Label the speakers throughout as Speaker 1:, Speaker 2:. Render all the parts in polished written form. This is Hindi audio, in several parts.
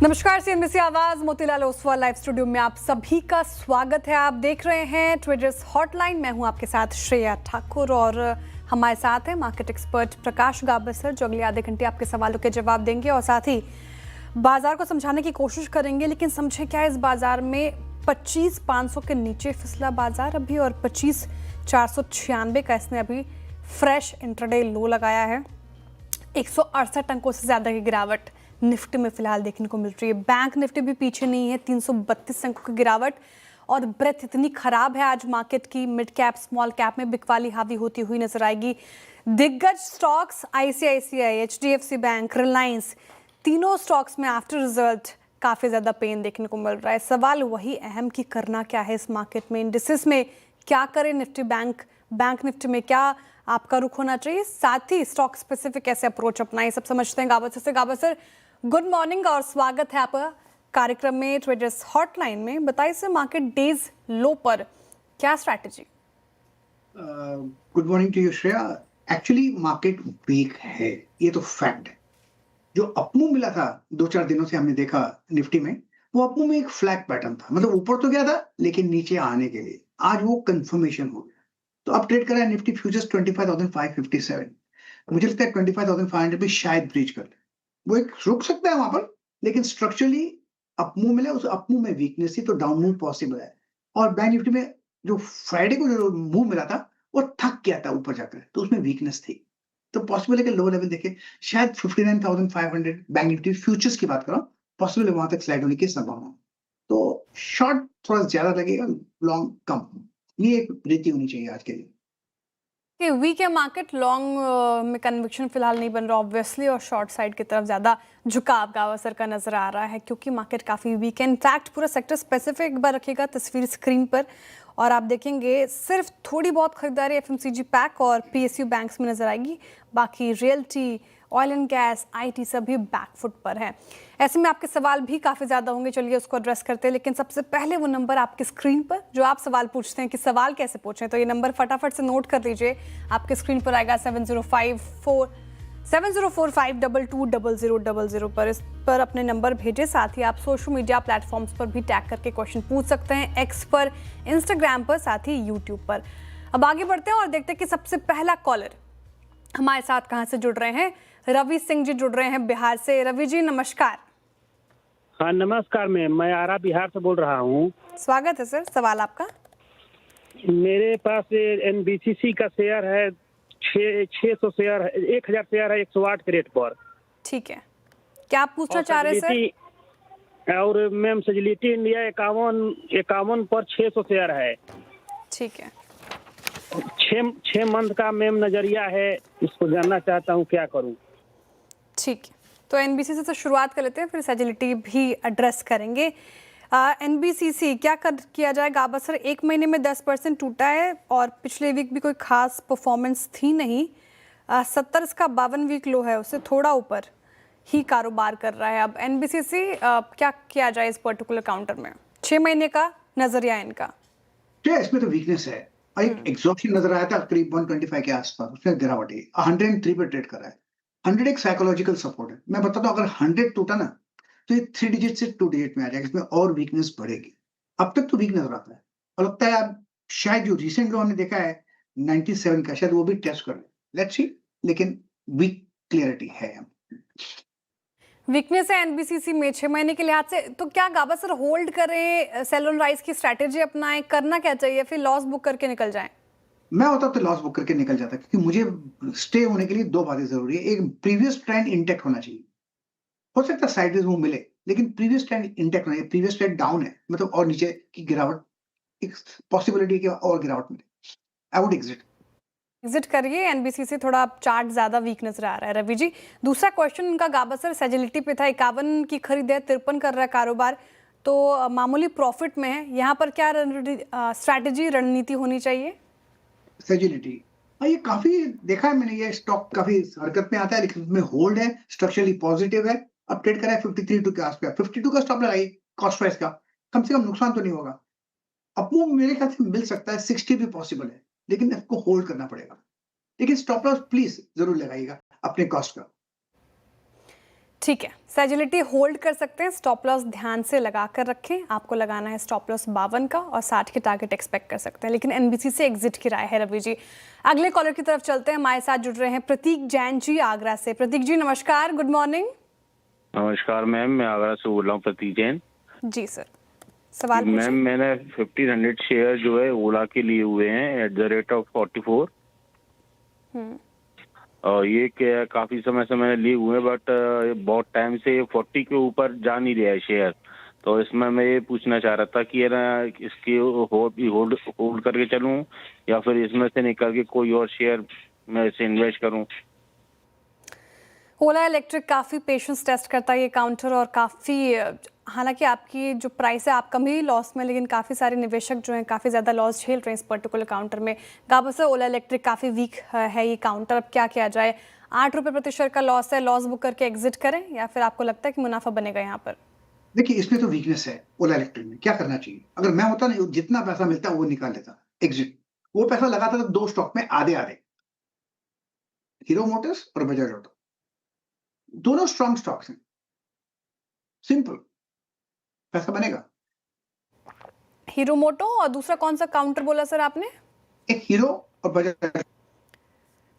Speaker 1: नमस्कार, सीएनबीसी आवाज मोतीलाल ओसवाल लाइव स्टूडियो में आप सभी का स्वागत है। आप देख रहे हैं ट्रेडर्स हॉटलाइन। मैं हूं आपके साथ श्रेया ठाकुर और हमारे साथ है मार्केट एक्सपर्ट प्रकाश गाबर सर, जो अगले आधे घंटे आपके सवालों के जवाब देंगे और साथ ही बाजार को समझाने की कोशिश करेंगे। लेकिन समझे क्या, इस बाजार में 25,500 के नीचे फिसला बाजार अभी और 25,496 का इसने अभी फ्रेश इंट्राडे लो लगाया है। 168 अंकों से ज्यादा की गिरावट निफ्टी में फिलहाल देखने को मिल रही है। बैंक निफ्टी भी पीछे नहीं है, 332 अंकों की गिरावट। और ब्रेथ इतनी खराब है आज मार्केट की, मिड कैप स्मॉल कैप में बिकवाली हावी होती हुई नजर आएगी। दिग्गज stocks ICICI, HDFC bank, Reliance, तीनों स्टॉक्स में आफ्टर रिजल्ट काफी ज्यादा पेन देखने को मिल रहा है। सवाल वही अहम कि करना क्या है इस मार्केट में, इंडिसेस में क्या करे निफ्टी, बैंक निफ्टी में क्या आपका रुख होना चाहिए, साथ ही स्टॉक स्पेसिफिक कैसे अप्रोच अपनाएं, सब समझते हैं गाबर से। गाबर सर, गुड मॉर्निंग और स्वागत है आपका कार्यक्रम में ट्रेडर्स हॉटलाइन में। बताइए सर, मार्केट डेज लो पर क्या strategy?
Speaker 2: Good morning to you Shreya. Actually market week है, ये तो फैक्ट है। जो अपमूव मिला था 2-4 दिनों से हमने देखा निफ्टी में, वो अपमूव में एक फ्लैग पैटर्न था, मतलब ऊपर तो गया था लेकिन नीचे आने के लिए आज वो कंफर्मेशन हो गया। तो अब ट्रेड कर रहा है निफ्टी फ्यूचर्स 25,557। मुझे लगता है 25,500 भी शायद ब्रीच कर ले, वो एक रुक सकता है वहां पर, लेकिन स्ट्रक्चरली अपमूव मिला, उस अपमूव में वीकनेस थी तो डाउन मूव पॉसिबल है। और बैंक निफ्टी में जो फ्राइडे को जो मूव मिला था वो थक गया था ऊपर जाकर, तो उसमें वीकनेस थी। तो पॉसिबल है कि लो लेवल देखे शायद 59,500 बैंक निफ्टी फ्यूचर्स की बात कर रहा हूँ, पॉसिबल है वहां तक स्लाइड होने की संभावना। तो शॉर्ट थोड़ा ज्यादा लगेगा, लॉन्ग कम। ये एक रीति होनी चाहिए आज के लिए
Speaker 1: कि वीक है मार्केट, लॉन्ग में कन्विक्शन फिलहाल नहीं बन रहा ऑब्वियसली, और शॉर्ट साइड की तरफ ज्यादा झुकाव गावर सर का नजर आ रहा है क्योंकि मार्केट काफी वीक है। इनफैक्ट पूरा सेक्टर स्पेसिफिक एक बार रखिएगा तस्वीर स्क्रीन पर और आप देखेंगे सिर्फ थोड़ी बहुत खरीदारी एफएमसीजी पैक और पीएसयू बैंक्स में नजर आएगी, बाकी realty, oil and gas, IT सभी बैकफुट पर है। ऐसे में आपके सवाल भी काफ़ी ज़्यादा होंगे, चलिए उसको एड्रेस करते हैं। लेकिन सबसे पहले वो नंबर आपके स्क्रीन पर जो आप सवाल पूछते हैं कि सवाल कैसे पूछें, तो ये नंबर फटाफट से नोट कर लीजिए। आपके स्क्रीन पर आएगा 7045220000 पर। इस पर अपने नंबर भेजें। साथ ही आप सोशल मीडिया प्लेटफॉर्म्स पर भी टैग करके क्वेश्चन पूछ सकते हैं, एक्स पर, इंस्टाग्राम पर, साथ ही यूट्यूब पर। अब आगे बढ़ते हैं और देखते हैं कि सबसे पहला कॉलर हमारे साथ कहाँ से जुड़ रहे हैं। रवि सिंह जी जुड़ रहे हैं बिहार से। रवि जी नमस्कार।
Speaker 3: हाँ नमस्कार मैम, मैं आरा बिहार से बोल रहा हूँ।
Speaker 1: स्वागत है सर, सवाल आपका।
Speaker 3: मेरे पास एनबीसीसी का शेयर है 600 शेयर है, 1000 शेयर है 108 के रेट पर।
Speaker 1: ठीक है, क्या आप पूछना चाह रहे हैं सर?
Speaker 3: और मैम सजिलिटी इंडिया 51 पर 600 शेयर है।
Speaker 1: ठीक है,
Speaker 3: 6 मंथ का मैम नजरिया है, इसको जानना चाहता हूँ क्या करूँ।
Speaker 1: ठीक है, तो एनबीसीसी से शुरुआत कर लेते हैं, फिर सजिलिटी भी एड्रेस करेंगे। एनबीसीसी क्या किया जाए गाबर सर? 1 महीने में 10% टूटा है और पिछले वीक भी कोई खास परफॉर्मेंस थी नहीं। 70 इसका 52 वीक लो है, उससे थोड़ा ऊपर ही कारोबार कर रहा है। अब एनबीसीसी क्या किया जाए इस पर्टिकुलर काउंटर में? 6 महीने का नजरिया इनका।
Speaker 2: इसमें तो वीकनेस है, एक एग्जॉस्शन नजर आया था करीब 125 के आसपास, उसमें गिरावट है, 103 पे ट्रेड कर रहा है। 100 एक साइकोलॉजिकल सपोर्ट है। मैं बताता हूँ, अगर 100 टूटा ना तो ये 3 डिजिट से 2 डिजिट में आ जाएगा, इसमें और वीकनेस बढ़ेगी। अब तक तो वीक नजर आता है और लगता है अब शायद जो रिसेंट लो हमने देखा है 97 का, शायद वो भी टेस्ट कर ले, लेट्स सी। लेकिन वीक क्लियरिटी है।
Speaker 1: वीकनेस है एनबीसीसी में 6 महीने के लिहाज से, तो क्या गाबर सर होल्ड करें, सेल ऑन राइज की स्ट्रैटेजी अपनाएं, करना क्या चाहिए, फिर लॉस बुक करके निकल जाएं?
Speaker 2: मैं होता तो लॉस बुक करके निकल जाता, क्योंकि मुझे स्टे होने के लिए 2 बातें जरूरी है। एक, प्रीवियस ट्रेंड इंटेक्ट होना चाहिए। हो सकता है साइडवेज मूव मिले, लेकिन प्रीवियस ट्रेंड इंटेक्ट होना चाहिए। प्रीवियस ट्रेंड डाउन है, मतलब और नीचे की गिरावट, एक पॉसिबिलिटी की और गिरावट मिले, आई वुड
Speaker 1: एग्जिट करिए एनबीसीसी, थोड़ा चार्ट ज्यादा वीक नजर आ रहा है। रवि जी, दूसरा क्वेश्चन उनका गाबर सर सेजिलिटी पे था। 51 की खरीद है, 53 कर रहा है कारोबार, तो मामूली प्रॉफिट में है। यहाँ पर क्या स्ट्रैटेजी, रणनीति होनी चाहिए?
Speaker 2: सेजिलिटी, हाँ ये काफी देखा है मैंने, ये स्टॉक काफी हरकत में आता है, लेकिन उसमें होल्ड है, स्ट्रक्चरली पॉजिटिव है। अब ट्रेड करा है 52 के आसपास, 52 का स्टॉप लगाइए कॉस्ट प्राइस का, कम से कम नुकसान तो नहीं होगा। अपमूव मेरे ख्याल से मिल सकता है, 60 भी पॉसिबल है, लेकिन आपको होल्ड करना पड़ेगा। लेकिन स्टॉप लॉस प्लीज जरूर लगाइएगा अपने कॉस्ट का।
Speaker 1: ठीक है, सेजिलिटी होल्ड कर सकते हैं, स्टॉप लॉस ध्यान से लगा कर रखें। आपको लगाना है स्टॉप लॉस 52 का और 60 के टारगेट एक्सपेक्ट कर सकते हैं, लेकिन एनबीसी से एग्जिट की राय है रवि जी। अगले कॉलर की तरफ चलते हैं, हमारे साथ जुड़ रहे हैं प्रतीक जैन जी आगरा से। प्रतीक जी नमस्कार, गुड मॉर्निंग।
Speaker 4: नमस्कार मैम, मैं आगरा से बोल रहा हूँ प्रतीक जैन।
Speaker 1: जी सर, सवाल
Speaker 4: मैम
Speaker 1: पूछिए।
Speaker 4: मैंने 1500 शेयर जो है ओला के लिए हुए हैं एट द रेट ऑफ 44। और ये क्या काफी समय से मैंने लिए हुए हैं, बट बहुत टाइम से 40 के ऊपर जा नहीं रहा है शेयर। तो इसमें मैं ये पूछना चाह रहा था कि है ना, इसकी होल्ड होल्ड करके चलूं या फिर इसमें से निकल के कोई और शेयर में इसे इन्वेस्ट करूं।
Speaker 1: ओला इलेक्ट्रिक काफ़ी पेशेंस टेस्ट करता है ये काउंटर, और काफ़ी हालांकि आपकी जो प्राइस है आप कम ही लॉस में, लेकिन काफ़ी सारे निवेशक जो हैं काफ़ी ज़्यादा लॉस झेल रहे हैं इस पर्टिकुलर काउंटर में। गाबस ओला इलेक्ट्रिक काफ़ी वीक है ये काउंटर, अब क्या किया जाए? 8 रुपये प्रति शेयर का लॉस है, लॉस बुक करके एग्जिट करें या फिर आपको लगता है कि मुनाफा बनेगा यहाँ पर?
Speaker 2: देखिए, इसमें तो वीकनेस है ओला इलेक्ट्रिक में। क्या करना चाहिए? अगर मैं होता ना, जितना पैसा मिलता वो निकाल लेता, एग्जिट। वो पैसा लगाता था 2 स्टॉक में आधे आधे, हीरो मोटर्स और बजाज ऑटो। दोनों स्ट्रॉन्ग स्टॉक्स हैं, सिंपल, पैसा बनेगा।
Speaker 1: हीरो मोटो और दूसरा कौन सा काउंटर बोला सर आपने?
Speaker 2: एक हीरो और बजाज,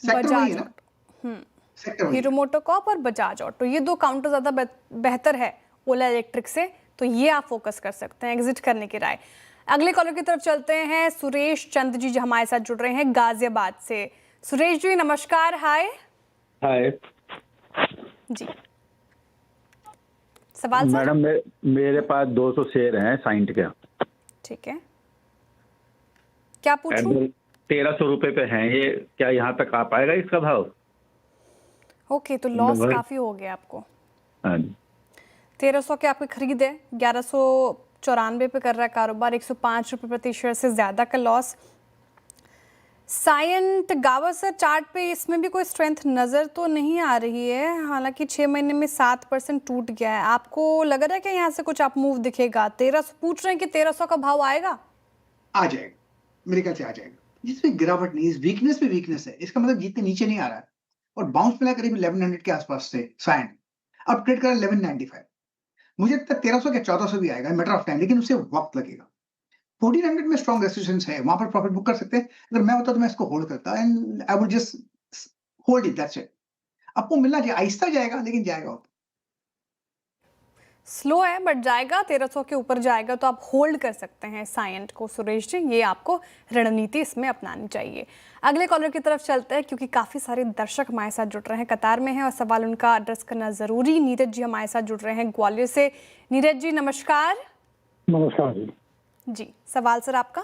Speaker 2: सेक्टर वही है ना,
Speaker 1: ऑटो।
Speaker 2: सेक्टर वही
Speaker 1: हीरो
Speaker 2: है।
Speaker 1: मोटो कॉप और बजाज ऑटो, ये दो काउंटर ज़्यादा बेहतर है ओला इलेक्ट्रिक से, तो ये आप फोकस कर सकते हैं, एग्जिट करने की राय। अगले कॉलर की तरफ चलते हैं, सुरेश चंद जी जो हमारे साथ जुड़ रहे हैं गाजियाबाद से। सुरेश जी नमस्कार, हाय।
Speaker 5: हाय
Speaker 1: जी, सवाल सर?
Speaker 5: मैडम, मेरे पास 200 शेयर हैं साइंट के।
Speaker 1: ठीक है, क्या पूछूं?
Speaker 5: 1300 रुपए पे हैं ये, क्या यहाँ तक आ पाएगा इसका भाव?
Speaker 1: ओके, तो लॉस काफी हो गया आपको।
Speaker 5: हाँ जी।
Speaker 1: 1300 के आपकी खरीद है, 1194 पे कर रहा है कारोबार, 105 रुपये प्रति शेयर से ज्यादा का लॉस। साइंट गावस्कर चार्ट पे इसमें भी कोई स्ट्रेंथ नज़र तो नहीं आ रही है, हालांकि 6 महीने में 7% टूट गया है। आपको लग रहा है कि यहाँ से कुछ आप मूव दिखेगा? 1300 पूछ रहे हैं कि 1300 का भाव आएगा?
Speaker 2: आ जाएगा, मेरे ख्याल से आ जाएगा। इसमें गिरावट नहीं, इस वीकनेस पे वीकनेस है, इसका मतलब जितने नीचे नहीं आ रहा है। और बाउंस मिला करीब 1100 के आसपास से साइंट, अब ट्रेड कर 1195। मुझे लगता है 1300 के 1400 भी आएगा, मैटर ऑफ टाइम, लेकिन उससे वक्त लगेगा। 1400 में स्ट्रॉन्ग रेजिस्टेंस है, वहां पर प्रॉफिट बुक कर सकते हैं। अगर मैं होता तो मैं इसको होल्ड करता, and I would just hold it, that's it. आपको मिलना चाहिए, आहिस्ता जाएगा लेकिन जाएगा।
Speaker 1: स्लो है बट जाएगा, 1300 के ऊपर जाएगा तो आप होल्ड कर सकते हैं साइंट को। सुरेश जी, ये आपको रणनीति इसमें अपनानी चाहिए। अगले कॉलर की तरफ चलते हैं, क्योंकि काफ़ी सारे दर्शक हमारे साथ जुड़ रहे हैं, कतार में हैं और सवाल उनका एड्रेस करना ज़रूरी। नीरज जी हमारे साथ जुड़ रहे हैं ग्वालियर से। नीरज जी नमस्कार।
Speaker 6: नमस्कार जी।
Speaker 1: जी, सवाल सर आपका?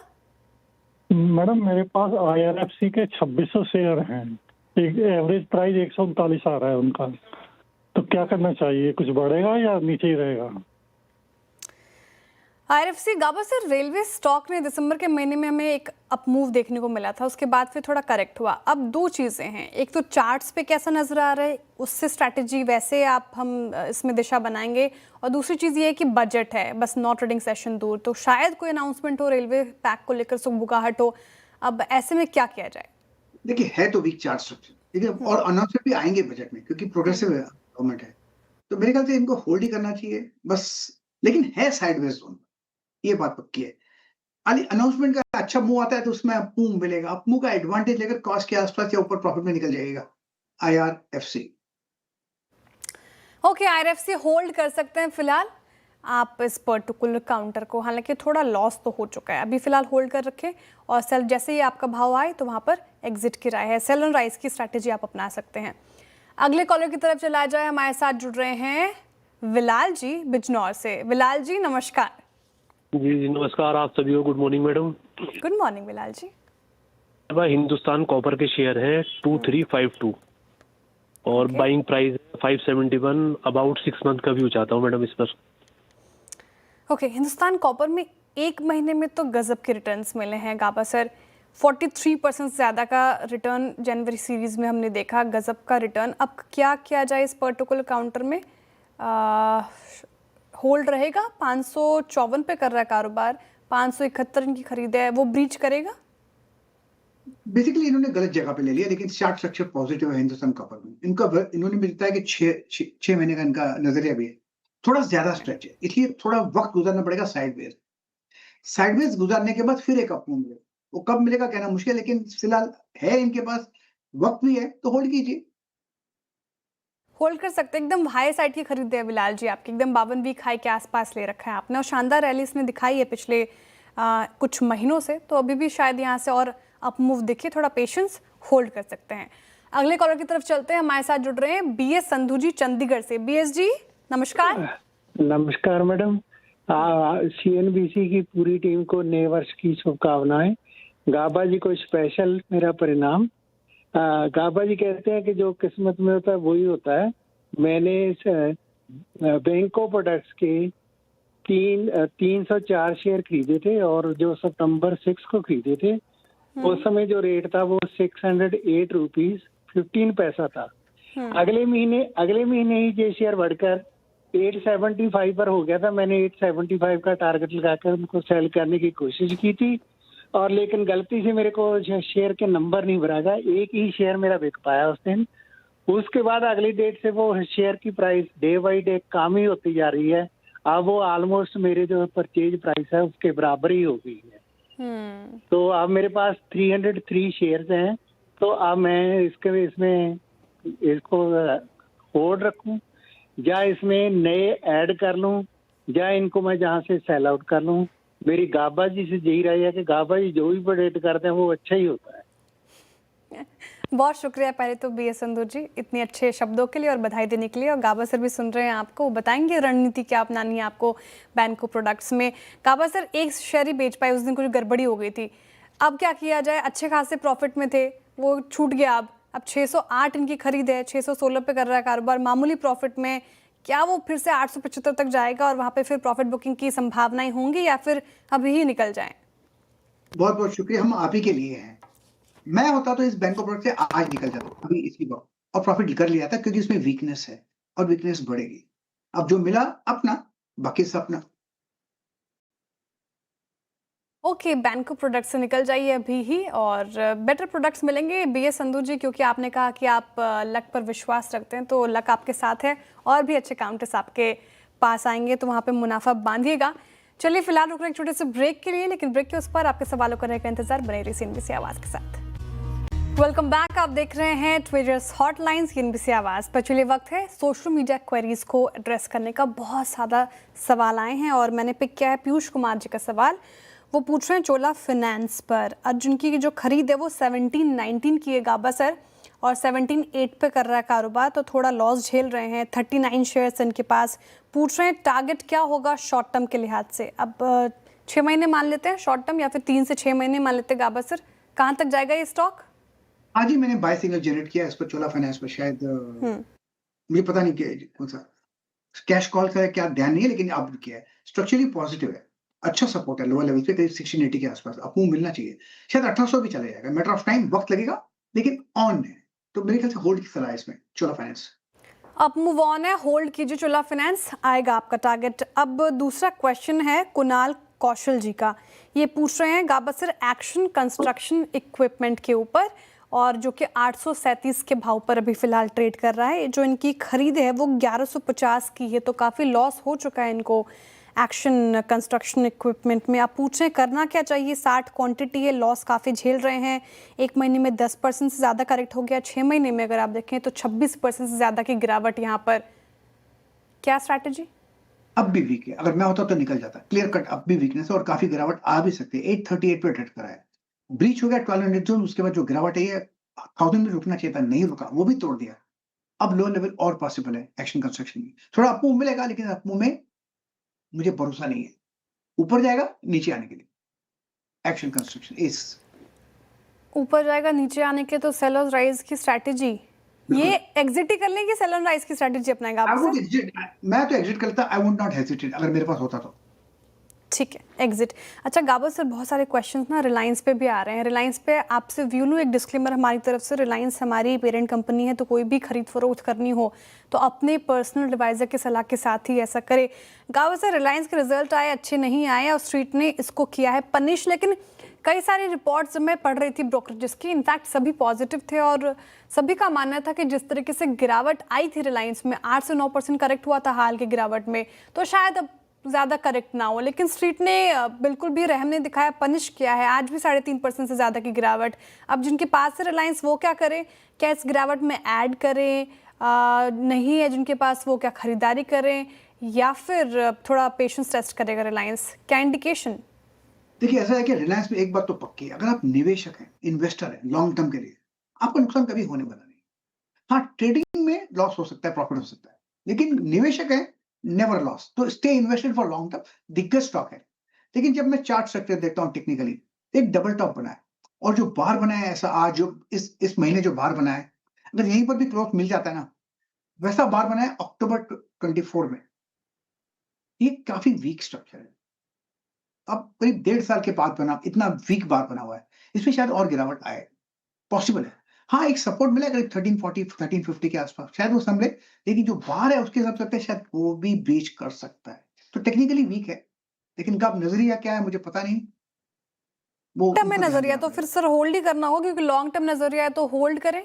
Speaker 6: मैडम, मेरे पास IRFC के 2600 शेयर हैं, एक एवरेज प्राइस 139 आ रहा है उनका, तो क्या करना चाहिए? कुछ बढ़ेगा या नीचे ही रहेगा?
Speaker 1: IRFC गावस्कर रेलवे स्टॉक ने दिसंबर के महीने में हमें एक अप मूव देखने को मिला था, उसके बाद फिर थोड़ा करेक्ट हुआ। अब दो चीज़ें हैं, एक तो चार्ट्स पे कैसा नजर आ रहा है, उससे स्ट्रैटेजी वैसे हम इसमें दिशा बनाएंगे, और दूसरी चीज़ ये है कि बजट है, बस नॉट ट्रेडिंग सेशन दूर, तो शायद कोई अनाउंसमेंट हो रेलवे पैक को लेकर, सुगबुगाहट हो। अब ऐसे में क्या किया जाए?
Speaker 2: देखिए, है तो वीक चार्ट स्ट्रक्चर, ठीक है, और अनाउंसमेंट भी आएंगे बजट में, क्योंकि प्रोग्रेसिव गवर्नमेंट है। तो मेरे ख्याल से इनको होल्ड ही करना चाहिए बस, लेकिन है साइडवेज जोन, ये बात पक्की है। अनाउंसमेंट का अच्छा मूव आता है तो उसमें अपमूव मिलेगा, अपमूव का एडवांटेज लेकर कॉस्ट के आसपास या ऊपर प्रॉफिट में निकल जाएगा IRFC।
Speaker 1: ओके, IRFC होल्ड कर सकते हैं फिलहाल आप इस पर्टिकुलर काउंटर को, हालांकि थोड़ा लॉस तो हो चुका है, अभी फिलहाल होल्ड कर रखें, और सेल जैसे ही आपका भाव आए तो वहाँ पर एग्जिट की राय है। सेल ऑन राइज की स्ट्रैटेजी आप अपना सकते हैं। अगले कॉलर की तरफ चला जाए, हमारे साथ जुड़ रहे हैं विलाल जी बिजनौर से। विलाल जी नमस्कार।
Speaker 7: जी नमस्कार, आप सभी को good morning madam.
Speaker 1: Good morning Bilal ji.
Speaker 7: Hindustan Copper के शेयर हैं 2352 और बाइंग प्राइस 571, अबाउट 6 मंथ का व्यू चाहता हूँ मैडम इस पर।
Speaker 1: ओके, हिंदुस्तान कॉपर में एक महीने में तो गजब के रिटर्न्स मिले हैं गाबा सर, 43% से ज़्यादा का रिटर्न जनवरी सीरीज में हमने देखा, गजब का रिटर्न। अब क्या किया जाए इस पर्टिकुलर काउंटर में? होल्ड रहेगा, 554 पे कर रहा है कारोबार, 571 की खरीद है, वो ब्रीच करेगा?
Speaker 2: बेसिकली इन्होंने गलत जगह पे ले लिया, लेकिन चार्ट स्ट्रक्चर पॉजिटिव है हिंदुस्तान कॉपर में। इन्होंने मुझे लगता है कि 6 महीने का इनका नजरिया भी है, थोड़ा ज्यादा स्ट्रेच है, इसलिए थोड़ा वक्त गुजारना पड़ेगा साइडवेज गुजारने के बाद फिर एक अप मूव मिलेगा। वो कब मिलेगा कहना मुश्किल है, लेकिन फिलहाल है इनके पास, वक्त भी है, तो होल्ड कीजिए।
Speaker 1: होल्ड कर सकते हैं, एकदम हाई साइड की खरीद है बिलाल जी आपकी, एकदम 52 वीक हाई के आसपास ले रखा है आपने, और शानदार रैली इसने दिखाई है पिछले कुछ महीनों से, तो अभी भी शायद यहाँ से और अप मूव दिखे, थोड़ा पेशेंस होल्ड कर सकते हैं। अगले कॉलर की तरफ चलते हैं, हमारे साथ जुड़ रहे हैं बीएस संधू जी चंडीगढ़ से। बीएस जी नमस्कार।
Speaker 8: नमस्कार मैडम, सीएनबीसी की पूरी टीम को नए वर्ष की शुभकामनाएं। गाबा जी को स्पेशल मेरा परिणाम। गाबा जी कहते हैं कि जो किस्मत में होता है वही होता है। मैंने बैंको प्रोडक्ट्स के 304 शेयर खरीदे थे, और जो सितंबर 6 को खरीदे थे उस समय जो रेट था वो 608 रुपीज 15 पैसा था। अगले महीने ही ये शेयर बढ़कर 875 पर हो गया था। मैंने 875 का टारगेट लगाकर उनको सेल करने की कोशिश की थी, और लेकिन गलती से मेरे को शेयर के नंबर नहीं भरा गया, एक ही शेयर मेरा बिक पाया उस दिन। उसके बाद अगली डेट से वो शेयर की प्राइस डे बाई डे कम ही होती जा रही है। अब वो ऑलमोस्ट मेरे जो परचेज प्राइस है उसके बराबर ही हो गई है। तो अब मेरे पास 303 शेयर्स हैं, तो अब मैं इसको होल्ड रखूं, या इसमें नए ऐड कर लूं, या इनको मैं जहां से सेल आउट कर लूं। मेरी गाबा जी से यही राय है कि गाबा जी जो भी प्रेडिक्ट करते हैं वो अच्छा ही होता है।
Speaker 1: बहुत शुक्रिया पहले तो बीएस संधू जी इतने अच्छे शब्दों के लिए और बधाई देने के लिए। और गाबा सर भी सुन रहे हैं आपको, बताएंगे रणनीति क्या अपनानी है आपको बैंको प्रोडक्ट्स में। गाबा सर एक शेयर ही बेच पाए, उस दिन कुछ गड़बड़ी हो गई थी, अब क्या किया जाए? अच्छे खासे प्रॉफिट में थे, वो छूट गया। अब 608 इनकी खरीद है, 616 पे कर रहा है कारोबार, मामूली प्रॉफिट में। क्या वो फिर से 875 तक जाएगा और वहाँ पे फिर प्रॉफिट बुकिंग की संभावनाएं होंगी, या फिर अभी ही निकल जाएं?
Speaker 2: बहुत बहुत शुक्रिया, हम आप ही के लिए हैं। मैं होता तो इस बैंको प्रोडक्ट से आज निकल जाता अभी इसकी बात, और प्रॉफिट कर लिया था, क्योंकि इसमें वीकनेस है और वीकनेस बढ़ेगी। अब जो मिला अपना, बाकी सब अपना।
Speaker 1: ओके, बैंको प्रोडक्ट से निकल जाइए अभी ही, और बेटर प्रोडक्ट्स मिलेंगे बीएस संधू जी, क्योंकि आपने कहा कि आप लक पर विश्वास रखते हैं, तो लक आपके साथ है और भी अच्छे काउंटर्स आपके पास आएंगे, तो वहाँ पे मुनाफा बांधिएगा। चलिए फिलहाल रुक रहे एक छोटे से ब्रेक के लिए, लेकिन ब्रेक के उस पर आपके सवालों का रहेगा इंतजार। बने रहिए सीएनबीसी आवाज़ के साथ। वेलकम बैक, आप देख रहे हैं ट्विटर्स हॉटलाइन सीएनबीसी आवाज़ पर। चलिए वक्त है सोशल मीडिया क्वेरीज को एड्रेस करने का। बहुत ज़्यादा सवाल आए हैं और मैंने पिक किया है पीयूष कुमार जी का सवाल। वो पूछ रहे हैं चोला फाइनेंस पर। आज जिनकी जो खरीद है वो 1719 की है गाबा सर, और 17.8 पे कर रहा है कारोबार, तो थोड़ा लॉस झेल रहे हैं। 39 शेयर्स इनके पास। पूछ रहे हैं टारगेट क्या होगा शॉर्ट टर्म के लिहाज से। अब 6 महीने मान लेते हैं शॉर्ट टर्म, या फिर 3 से 6 महीने मान लेते हैं गाबा सर, कहाँ तक जाएगा ये स्टॉक?
Speaker 2: आज ही मैंने बाय सिग्नल जनरेट किया इस पर, चोला फाइनेंस पर। शायद मुझे पता नहीं कौन सा कैश कॉल का क्या ध्यान नहीं है, लेकिन अब किया है। स्ट्रक्चरली पॉजिटिव है, अच्छा सपोर्ट है लोअर लेवल पे, करीब 1680 के आसपास अपमूव मिलना चाहिए। शायद 1800 भी चला जाएगा, मैटर ऑफ टाइम, वक्त लगेगा, लेकिन ऑन है। तो मेरे ख्याल से होल्ड की सलाह है इसमें चोला फाइनेंस।
Speaker 1: अब मूव ऑन है, होल्ड कीजिए चोला फाइनेंस, आएगा आपका टारगेट। अब दूसरा क्वेश्चन है कुणाल कौशल जी का। ये पूछ रहे हैं गाबा सर एक्शन कंस्ट्रक्शन इक्विपमेंट के ऊपर, और जो कि 837 के भाव पर अभी फिलहाल ट्रेड कर रहा है। जो इनकी खरीद है वो 1150 की है, तो काफ़ी लॉस हो चुका है इनको एक्शन कंस्ट्रक्शन इक्विपमेंट में। आप पूछ रहे हैं करना क्या चाहिए? 60 क्वांटिटी है, लॉस काफ़ी झेल रहे हैं। 1 महीने में 10% से ज़्यादा करेक्ट हो गया, 6 महीने में अगर आप देखें तो 26% से ज़्यादा की गिरावट यहाँ पर। क्या स्ट्रैटेजी?
Speaker 2: अब भी वीक है, अगर मैं होता तो निकल जाता। क्लियर कट अब भी वीकनेस है और काफी गिरावट आ भी सकती है। 838 पे ट्रेड करा है, ब्रीच हो गया 1200 जोन, उसके बाद जो गिरावट है ये 1000 में रुकना चाहिए था, नहीं रुका, वो भी तोड़ दिया। अब लो लेवल और पॉसिबल है एक्शन कंस्ट्रक्शन में। थोड़ा अपमूव मिलेगा, लेकिन अपमूव में मुझे भरोसा नहीं है, ऊपर जाएगा नीचे आने के लिए। एक्शन कंस्ट्रक्शन इस
Speaker 1: ऊपर जाएगा नीचे आने के, तो सेल और राइज की स्ट्रैटेजी, ये एग्जिट ही कर लें कि सेल और राइज की स्ट्रैटेजी अपनाएगा आप?
Speaker 2: मैं तो एग्जिट करता, आई वुड नॉट हेजिटेट अगर मेरे पास होता तो।
Speaker 1: ठीक है, एग्जिट। अच्छा गाबा सर, बहुत सारे क्वेश्चंस ना रिलायंस पे भी आ रहे हैं। रिलायंस पे आपसे व्यू लूँ, एक डिस्क्लेमर हमारी तरफ से, रिलायंस हमारी पेरेंट कंपनी है, तो कोई भी खरीद फरोख्त करनी हो तो अपने पर्सनल एडवाइजर की सलाह के साथ ही ऐसा करे। गाबा सर, रिलायंस के रिजल्ट आए, अच्छे नहीं आए और स्ट्रीट ने इसको किया है पनिश, लेकिन कई सारी रिपोर्ट्स मैं पढ़ रही थी ब्रोकरेजेस की, इनफैक्ट सभी पॉजिटिव थे और सभी का मानना था कि जिस तरीके से गिरावट आई थी रिलायंस में, 8 से 9% करेक्ट हुआ था हाल की गिरावट में, तो शायद अब ज़्यादा करेक्ट ना हो, लेकिन स्ट्रीट ने बिल्कुल भी रहम नहीं दिखाया, पनिश किया है। आज भी 3.5% से ज़्यादा की गिरावट। अब जिनके पास है रिलायंस वो क्या करें? क्या इस गिरावट में ऐड करें? नहीं है जिनके पास वो क्या खरीदारी करें, या फिर थोड़ा पेशेंस टेस्ट करेगा रिलायंस? क्या इंडिकेशन?
Speaker 2: देखिए, ऐसा है कि रिलायंस में एक बात तो पक्की है, अगर आप निवेशक हैं, इन्वेस्टर हैं, लॉन्ग टर्म के लिए, आपका नुकसान कभी होने वाला नहीं। हाँ, ट्रेडिंग में लॉस हो सकता है, प्रॉफिट हो सकता है, लेकिन निवेशक है, नेवर लॉस। तो stay invested for long term, दिग्गज स्टॉक है। लेकिन जब मैं चार्ट स्ट्रक्चर देखता हूँ टेक्निकली, एक डबल टॉप बना है और जो बार बना है ऐसा, आज जो इस महीने जो बार बना है, अगर यहीं पर भी क्लोज मिल जाता है ना, वैसा बार बना है अक्टूबर 24 में, ये काफी वीक स्ट्रक्चर है। अब करीब 1.5 साल के बाद बना इतना वीक बार बना हुआ है, इसमें शायद और गिरावट आए, पॉसिबल है। हाँ, एक सपोर्ट मिला करीब 1340 1350 के आसपास, शायद वो संभले, लेकिन जो बार है उसके हिसाब से शायद वो भी ब्रीच कर सकता है। तो टेक्निकली वीक है, लेकिन कब नजरिया क्या है मुझे पता नहीं। वो
Speaker 1: टर्म में नजरिया तो फिर सर होल्ड ही करना होगा, क्योंकि लॉन्ग टर्म नजरिया है तो होल्ड करें।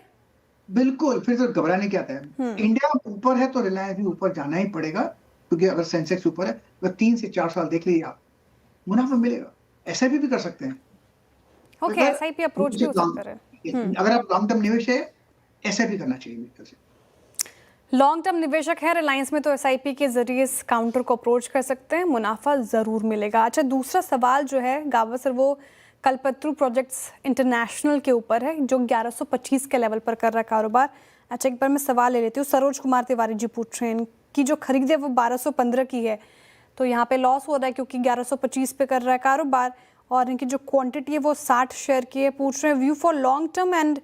Speaker 2: बिल्कुल, फिर तो घबराने क्या आता है। इंडिया ऊपर है तो रिलायंस भी ऊपर जाना ही पड़ेगा, क्योंकि अगर सेंसेक्स ऊपर है तो 3 से 4 साल देख लीजिए आप, मुनाफा मिलेगा। एसआईपी भी कर सकते हैं।
Speaker 1: ओके, एसआईपी अप्रोच भी हो सकता है।
Speaker 2: अगर आप लॉन्ग टर्म निवेश है, एसआईपी करना चाहिए मेरे ख्याल से।
Speaker 1: लॉन्ग टर्म निवेशक है रिलायंस में तो एसआईपी के जरिए इस काउंटर को अप्रोच कर सकते हैं, मुनाफा जरूर मिलेगा। अच्छा, दूसरा सवाल जो है गावा सर, वो कल्पतरू प्रोजेक्ट्स इंटरनेशनल के ऊपर है, जो 1125 के लेवल पर कर रहा है कारोबार। अच्छा, एक बार मैं सवाल ले लेती हूँ। सरोज कुमार तिवारी जी पूछ रहे हैं, इनकी जो खरीद है वो 1215 की है, तो यहाँ पे लॉस हो रहा है क्योंकि 1125 पे कर रहा है कारोबार, और इनकी जो क्वांटिटी है वो 60 शेयर की है। पूछ रहे हैं view for long term and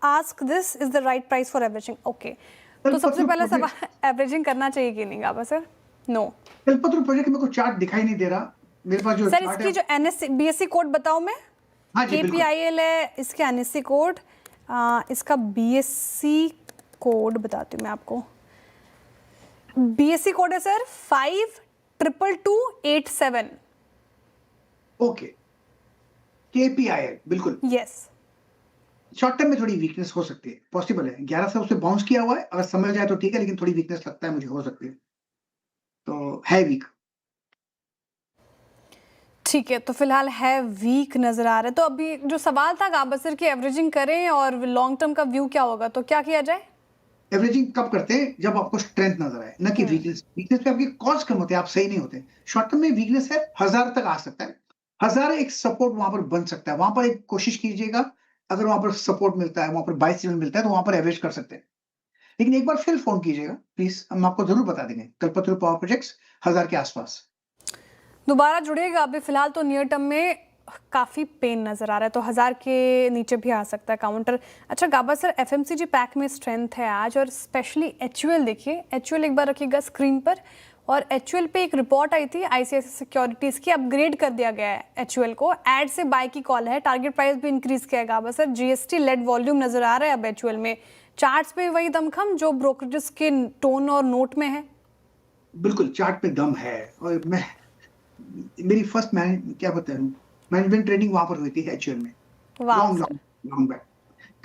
Speaker 1: ask this is the right price for averaging. Okay, तो सबसे पहले सवाल, एवरेजिंग करना चाहिए कि नहीं गावा सर? नो।
Speaker 2: कल्पतरू प्रोजेक्ट में कोई चार्ट दिखाई नहीं दे रहा मेरे पास। जो
Speaker 1: सर इसकी जो एनएससी बीएससी कोड बताऊं मैं?
Speaker 2: हाँ जी, बिल्कुल।
Speaker 1: KPIL है इसके एनएससी कोड, इसका बीएससी कोड बताती हूँ मैं आपको। बीएससी कोड है सर 52287।
Speaker 2: ओके, KPIL, बिल्कुल।
Speaker 1: यस।
Speaker 2: शॉर्ट टर्म में थोड़ी वीकनेस हो सकती है, पॉसिबल है। 11 से उससे बाउंस किया हुआ है, अगर समझ जाए तो ठीक है, लेकिन थोड़ी वीकनेस लगता है मुझे, हो सकती है, तो है वीक।
Speaker 1: ठीक है, तो फिलहाल है वीक नजर आ रहा है। तो अभी जो सवाल था गाबा सर की एवरेजिंग करें और लॉन्ग टर्म का व्यू क्या होगा, तो क्या किया जाए?
Speaker 2: एवरेजिंग कब करते हैं? जब आपको स्ट्रेंथ नजर आए, न कि वीकनेस। वीकनेस पे आपके कॉस्ट कम होते हैं, आप सही नहीं होते। शॉर्ट टर्म में वीकनेस है, 1000 तक आ सकता है। 1000 एक सपोर्ट वहां पर बन सकता है, वहां पर एक कोशिश कीजिएगा। अगर वहां पर सपोर्ट मिलता है, वहां पर 22 मिलता है, तो वहां पर एवरेज कर सकते हैं। लेकिन एक बार फिर फोन कीजिएगा प्लीज, हम आपको जरूर बता देंगे। कल्पतरू पावर प्रोजेक्ट्स 1000 के आसपास
Speaker 1: दोबारा जुड़िएगा। अभी फिलहाल तो नियर टर्म में काफ़ी पेन नज़र आ रहा है, तो 1000 के नीचे भी आ सकता है काउंटर। अच्छा गाबा सर, FMCG पैक में स्ट्रेंथ है आज, और स्पेशली HUL देखिए। HUL एक बार रखिएगा स्क्रीन पर, और HUL पे एक रिपोर्ट आई थी ICICI सिक्योरिटीज़ की, अपग्रेड कर दिया गया है HUL को, ऐड से बाय की कॉल है, टारगेट प्राइस भी इंक्रीज किया है गाबा सर। GST लेड वॉल्यूम नज़र आ रहा है अब HUL में, चार्ट्स पे वही दमखम जो ब्रोकरेजेस के टोन और नोट में है।
Speaker 2: बिल्कुल चार्ट पे दम है। और मैं मेरी फर्स्ट क्या बताऊं, मैनेजमेंट ट्रेनिंग वहां पर हुई थी HUL में। लॉन्ग बैक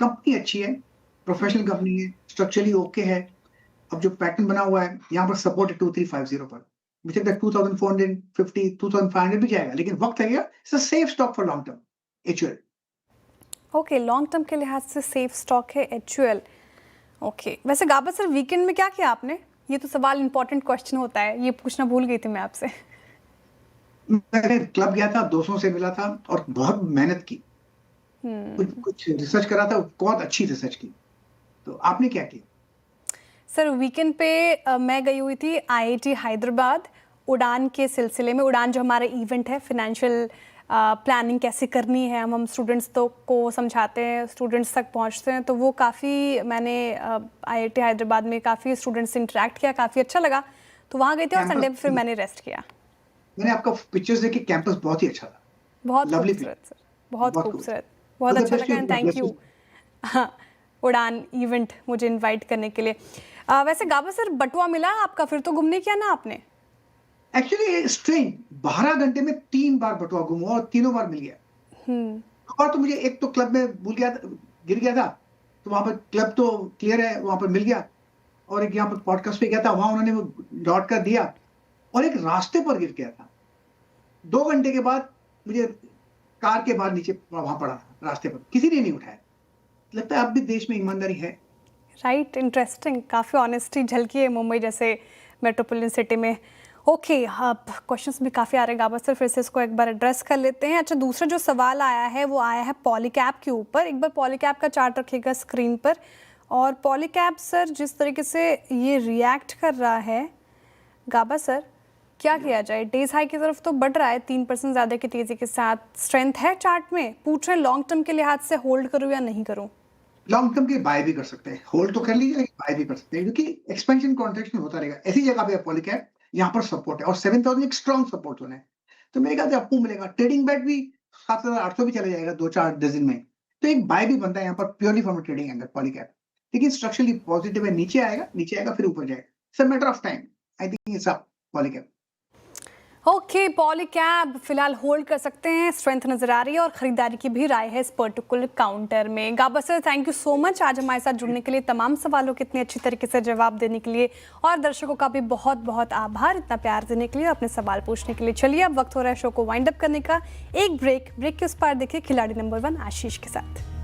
Speaker 2: कंपनी अच्छी है, प्रोफेशनल कंपनी है, स्ट्रक्चरली ओके है। अब जो पैटर्न बना हुआ है यहाँ पर सपोर्ट है 2350 पर, मुझे लगता है 2450 2500 भी जाएगा, लेकिन वक्त लगेगा। It's a safe stock for long term HUL।
Speaker 1: Okay, long term के लिहाज से सेफ स्टॉक है HUL। ओके, वैसे गाबा सर वीकेंड में क्या किया आपने? ये तो सवाल इंपॉर्टेंट क्वेश्चन होता है, ये पूछना भूल गई थी मैं आपसे।
Speaker 2: मैं क्लब गया था, दोस्तों से मिला था और बहुत मेहनत की, कुछ रिसर्च करा था, बहुत अच्छी रिसर्च की। तो आपने क्या किया?
Speaker 1: सर वीकेंड पे मैं गई हुई थी IIT हैदराबाद उड़ान के सिलसिले में। उड़ान जो हमारा इवेंट है, फिनेंशियल प्लानिंग कैसे करनी है, हम स्टूडेंट्स तो को समझाते हैं, स्टूडेंट्स तक पहुंचते हैं। तो वो काफ़ी मैंने IIT हैदराबाद में काफ़ी स्टूडेंट्स से इंटरेक्ट किया, काफ़ी अच्छा लगा, तो वहाँ गई थी। और संडे फिर मैंने रेस्ट किया।
Speaker 2: मैंने आपका पिक्चर्स देखे, कैंपस बहुत ही अच्छा था,
Speaker 1: बहुत खूबसूरत सर, बहुत खूबसूरत, बहुत अच्छा लगा, एंड थैंक यू उड़ान इवेंट मुझे इनवाइट करने के लिए। वैसे गाबा सर बटुआ मिला आपका फिर तो घूमने, किया ना आपने?
Speaker 2: एक्चुअली स्ट्रेंज 12 घंटे में 3 बार बटुआ घूमा और तीनों बार मिल गया। और तो मुझे एक तो क्लब में भूल गया, गिर गया था, तो वहां पर क्लब तो क्लियर है, वहां पर मिल गया। और एक यहाँ पर पॉडकास्ट पे गया था, वहां उन्होंने वो डॉट कर दिया। और एक रास्ते पर गिर गया था, 2 घंटे के बाद मुझे कार के बाहर नीचे वहां पड़ा था रास्ते पर, किसी ने नहीं उठाया। लगता है अब भी देश में ईमानदारी है।
Speaker 1: राइट, इंटरेस्टिंग, काफ़ी ऑनेस्टी झलकी है मुंबई जैसे मेट्रोपोलिटन सिटी में। ओके, अब क्वेश्चंस भी काफ़ी आ रहे हैं गाबा सर, फिर से इसको एक बार एड्रेस कर लेते हैं। अच्छा, दूसरा जो सवाल आया है वो आया है पॉलीकैब के ऊपर। एक बार पॉलीकैब का चार्ट रखिएगा स्क्रीन पर। और पॉलीकैब सर जिस तरीके से ये रिएक्ट कर रहा है, गाबा सर क्या किया जाए? डेज हाई की तरफ तो बढ़ रहा है 3% ज़्यादा की तेज़ी के साथ, स्ट्रेंथ है चार्ट में। पूछ रहे हैं लॉन्ग टर्म के लिहाज से होल्ड करूँ या नहीं करूँ?
Speaker 2: लॉन्ग टर्म के बाय भी कर सकते हैं, होल्ड तो कर लीजिए, बाय भी कर सकते हैं, क्योंकि एक्सपेंशन कॉन्ट्रैक्शन होता रहेगा। ऐसी जगह पे पॉलीकैब यहाँ पर सपोर्ट है और 7000 एक स्ट्रॉन्ग सपोर्ट जोन है, तो मेरे ख्याल से आपको मिलेगा। ट्रेडिंग बैट भी 7800 भी चले जाएगा 2-4 डजन में, तो एक बाय भी बनता है यहाँ पर purely for trading angle Polycab. लेकिन स्ट्रक्चरली पॉजिटिव है, नीचे आएगा फिर ऊपर जाएगा, it's a matter of time. I think it's up Polycab.
Speaker 1: Okay, Polycab फिलहाल होल्ड कर सकते हैं, स्ट्रेंथ नजर आ रही है और खरीदारी की भी राय है इस पर्टिकुलर काउंटर में। Gaba sir thank you so much आज हमारे साथ जुड़ने के लिए, तमाम सवालों के इतने अच्छी तरीके से जवाब देने के लिए, और दर्शकों का भी बहुत बहुत आभार इतना प्यार देने के लिए, अपने सवाल पूछने के लिए। चलिए अब वक्त हो रहा है शो को वाइंड अप करने का। एक ब्रेक के उस पार देखिए खिलाड़ी नंबर 1 आशीष के साथ।